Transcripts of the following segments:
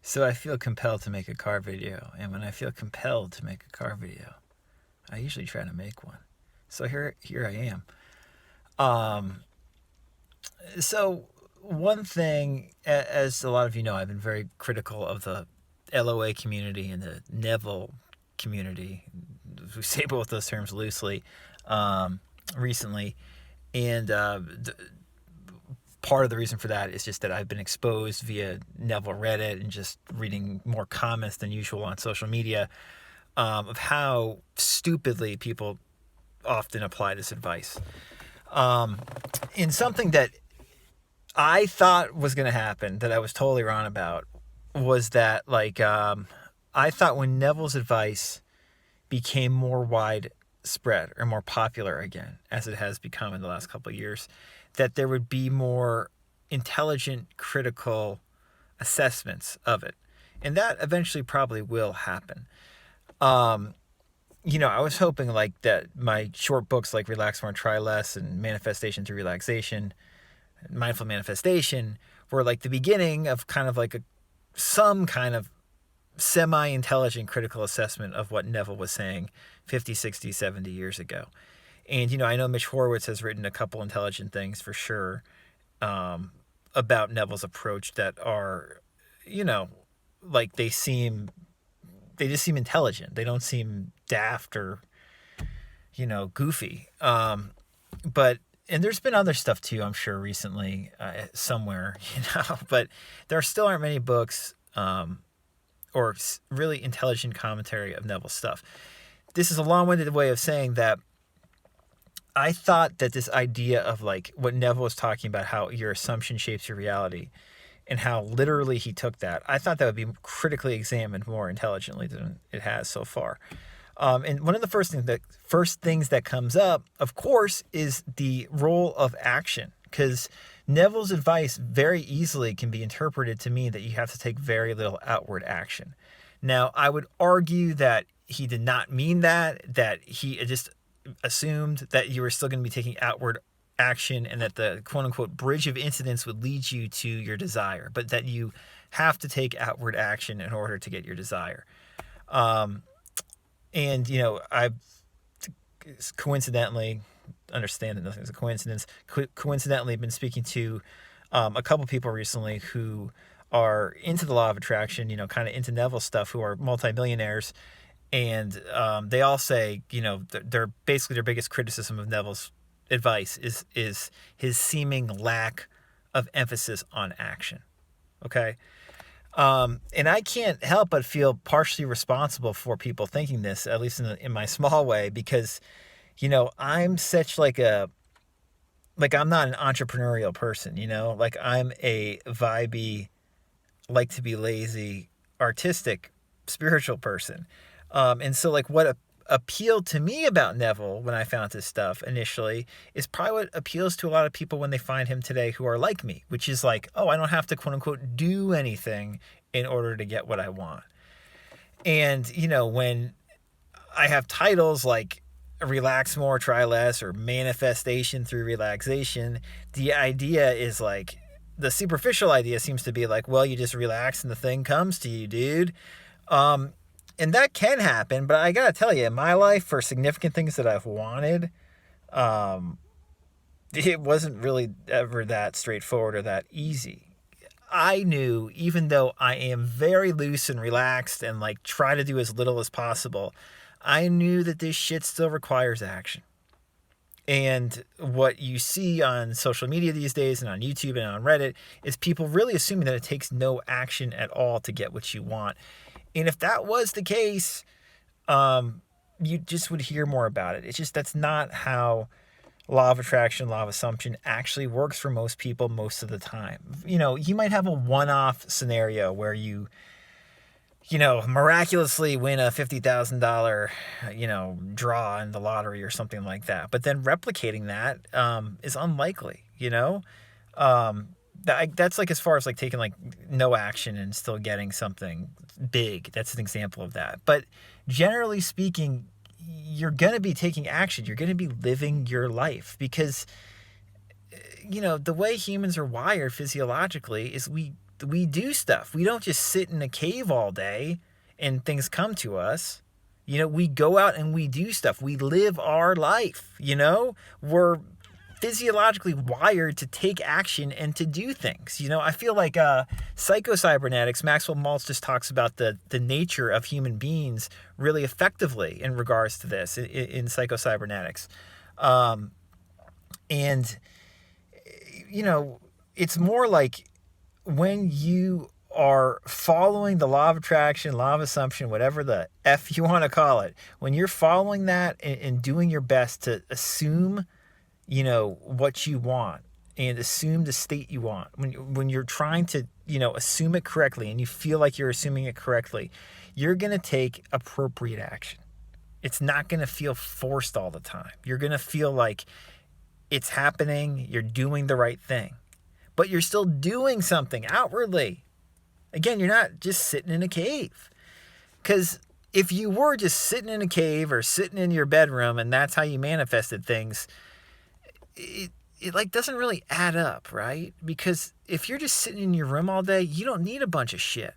So I feel compelled to make a car video, and when I feel compelled to make a car video, I usually try to make one. So here I am. Um, so one thing, as a lot of you know, I've been very critical of the LOA community and the Neville community. We say both those terms loosely recently, and part of the reason for that is just that I've been exposed via Neville Reddit and just reading more comments than usual on social media of how stupidly people often apply this advice. In something that I thought was going to happen, that I was totally wrong about, was that I thought when Neville's advice became more widespread or more popular again, as it has become in the last couple of years, that there would be more intelligent, critical assessments of it. And that eventually probably will happen. I was hoping like that my short books like Relax More, Try Less and Manifestation Through Relaxation, Mindful Manifestation, were like the beginning of kind of like some kind of semi-intelligent critical assessment of what Neville was saying 50, 60, 70 years ago. And, I know Mitch Horowitz has written a couple intelligent things for sure about Neville's approach that are, like they just seem intelligent. They don't seem daft or, goofy. And there's been other stuff too, I'm sure, recently somewhere, but there still aren't many books or really intelligent commentary of Neville's stuff. This is a long-winded way of saying that I thought that this idea of like what Neville was talking about, how your assumption shapes your reality, and how literally he took that, I thought that would be critically examined more intelligently than it has so far. And one of the first things that comes up, of course, is the role of action, because Neville's advice very easily can be interpreted to mean that you have to take very little outward action. Now, I would argue that he did not mean that he just assumed that you were still going to be taking outward action and that the quote-unquote bridge of incidents would lead you to your desire, but that you have to take outward action in order to get your desire. I've coincidentally, understand that nothing's a coincidence, coincidentally been speaking to a couple people recently who are into the law of attraction, kind of into Neville stuff, who are multimillionaires. And they all say, they're basically their biggest criticism of Neville's advice is his seeming lack of emphasis on action. Okay. And I can't help but feel partially responsible for people thinking this, at least in my small way, because, I'm such I'm not an entrepreneurial person, like I'm a vibey, like to be lazy, artistic, spiritual person. And so like what appealed to me about Neville when I found his stuff initially is probably what appeals to a lot of people when they find him today who are like me, which is like, oh, I don't have to quote unquote do anything in order to get what I want. And, when I have titles like Relax More, Try Less, or Manifestation Through Relaxation, the idea is like, the superficial idea seems to be like, well, you just relax and the thing comes to you, dude. And that can happen, but I gotta tell you, in my life, for significant things that I've wanted, it wasn't really ever that straightforward or that easy. I knew, even though I am very loose and relaxed and like try to do as little as possible, I knew that this shit still requires action. And what you see on social media these days and on YouTube and on Reddit is people really assuming that it takes no action at all to get what you want. And if that was the case, you just would hear more about it. It's just that's not how law of attraction, law of assumption actually works for most people most of the time. You might have a one-off scenario where you miraculously win a $50,000, draw in the lottery or something like that. But then replicating that is unlikely, that's like as far as like taking like no action and still getting something big. That's an example of that. But generally speaking, you're going to be taking action. You're going to be living your life because, the way humans are wired physiologically is we we do stuff. We don't just sit in a cave all day and things come to us. We go out and we do stuff. We live our life, We're physiologically wired to take action and to do things. I feel like psychocybernetics, Maxwell Maltz just talks about the nature of human beings really effectively in regards to this in psychocybernetics. And, it's more like when you are following the law of attraction, law of assumption, whatever the F you want to call it, when you're following that and doing your best to assume, what you want and assume the state you want, when you're trying to, assume it correctly and you feel like you're assuming it correctly, you're going to take appropriate action. It's not going to feel forced all the time. You're going to feel like it's happening, you're doing the right thing, but you're still doing something outwardly. Again, you're not just sitting in a cave. Because if you were just sitting in a cave or sitting in your bedroom and that's how you manifested things, it doesn't really add up, right? Because if you're just sitting in your room all day, you don't need a bunch of shit.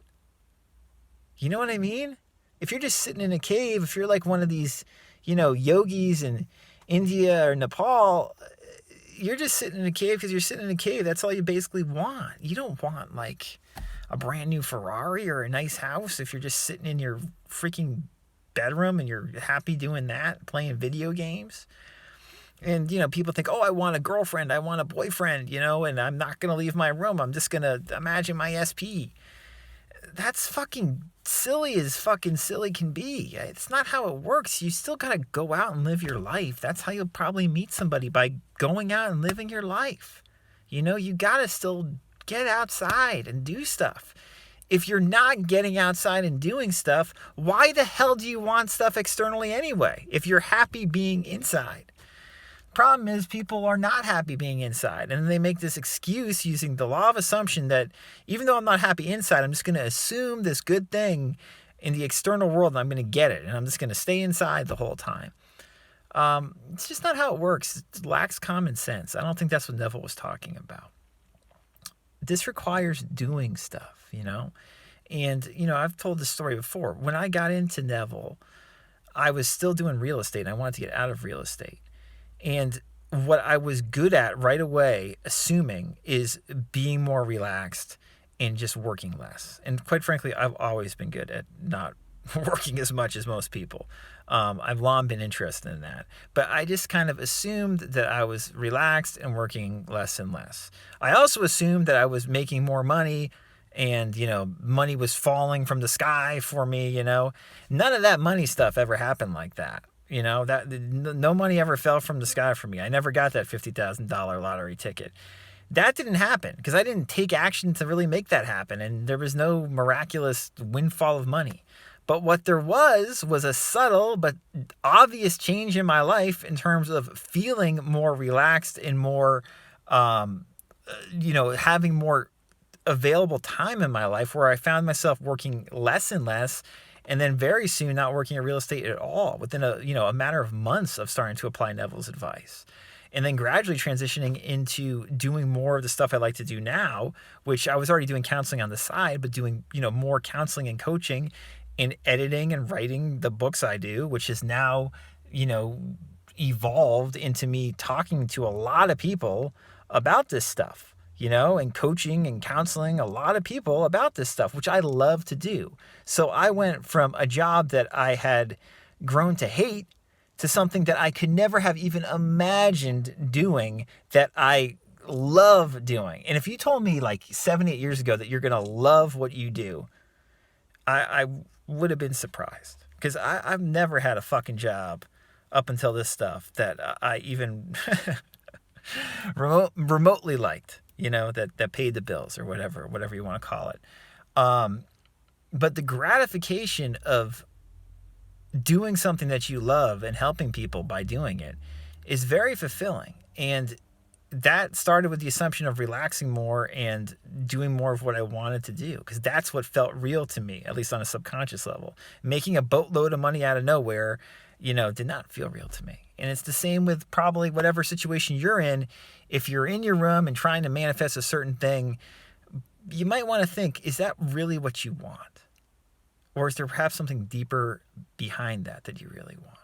You know what I mean? If you're just sitting in a cave, if you're like one of these, yogis in India or Nepal, you're just sitting in a cave because you're sitting in a cave. That's all you basically want. You don't want like a brand new Ferrari or a nice house if you're just sitting in your freaking bedroom and you're happy doing that, playing video games. And, people think, oh, I want a girlfriend, I want a boyfriend, and I'm not going to leave my room. I'm just going to imagine my SP. That's fucking silly as fucking silly can be. It's not how it works. You still got to go out and live your life. That's how you'll probably meet somebody, by going out and living your life. You got to still get outside and do stuff. If you're not getting outside and doing stuff, why the hell do you want stuff externally anyway? If you're happy being inside. Problem is, people are not happy being inside, and they make this excuse using the law of assumption that even though I'm not happy inside, I'm just going to assume this good thing in the external world and I'm going to get it, and I'm just going to stay inside the whole time. It's just not how it works. It lacks common sense. I don't think that's what Neville was talking about. This requires doing stuff, And, I've told this story before. When I got into Neville, I was still doing real estate, and I wanted to get out of real estate. And what I was good at right away, assuming, is being more relaxed and just working less. And quite frankly, I've always been good at not working as much as most people. I've long been interested in that. But I just kind of assumed that I was relaxed and working less and less. I also assumed that I was making more money and, money was falling from the sky for me, None of that money stuff ever happened like that. That no money ever fell from the sky for me. I never got that $50,000 lottery ticket. That didn't happen because I didn't take action to really make that happen. And there was no miraculous windfall of money. But what there was a subtle but obvious change in my life in terms of feeling more relaxed and more, having more available time in my life, where I found myself working less and less. And then very soon not working in real estate at all within a matter of months of starting to apply Neville's advice. And then gradually transitioning into doing more of the stuff I like to do now, which I was already doing counseling on the side, but doing, more counseling and coaching and editing and writing the books I do, which has now, evolved into me talking to a lot of people about this stuff. And coaching and counseling a lot of people about this stuff, which I love to do. So I went from a job that I had grown to hate to something that I could never have even imagined doing that I love doing. And if you told me like 7-8 years ago that you're going to love what you do, I would have been surprised, because I've never had a fucking job up until this stuff that I even remotely liked. That paid the bills or whatever you want to call it. But the gratification of doing something that you love and helping people by doing it is very fulfilling. And that started with the assumption of relaxing more and doing more of what I wanted to do, because that's what felt real to me, at least on a subconscious level. Making a boatload of money out of nowhere, did not feel real to me. And it's the same with probably whatever situation you're in. If you're in your room and trying to manifest a certain thing, you might want to think, is that really what you want? Or is there perhaps something deeper behind that you really want?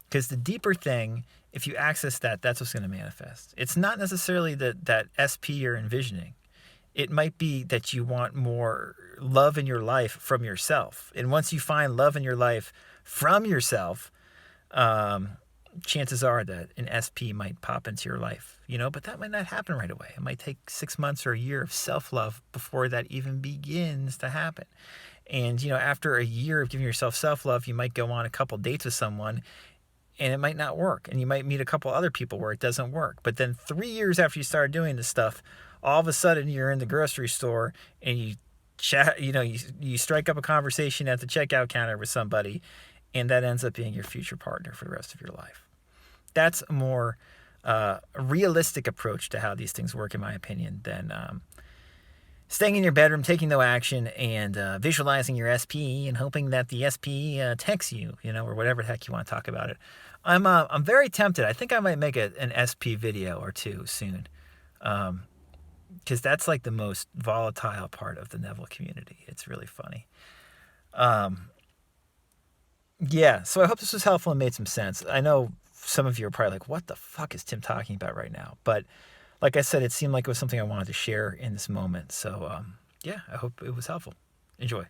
Because the deeper thing, if you access that, that's what's going to manifest. It's not necessarily that SP you're envisioning. It might be that you want more love in your life from yourself. And once you find love in your life from yourself, chances are that an SP might pop into your life, but that might not happen right away. It might take 6 months or a year of self-love before that even begins to happen. And, after a year of giving yourself self-love, you might go on a couple dates with someone and it might not work. And you might meet a couple other people where it doesn't work. But then 3 years after you start doing this stuff, all of a sudden you're in the grocery store and you chat, you strike up a conversation at the checkout counter with somebody, and that ends up being your future partner for the rest of your life. That's a more realistic approach to how these things work, in my opinion, than staying in your bedroom, taking no action, and visualizing your SP and hoping that the SP texts you, or whatever the heck you want to talk about it. I'm very tempted. I think I might make an SP video or two soon, because that's like the most volatile part of the Neville community. It's really funny. Yeah, so I hope this was helpful and made some sense. I know some of you are probably like, what the fuck is Tim talking about right now? But like I said, it seemed like it was something I wanted to share in this moment. So, yeah, I hope it was helpful. Enjoy.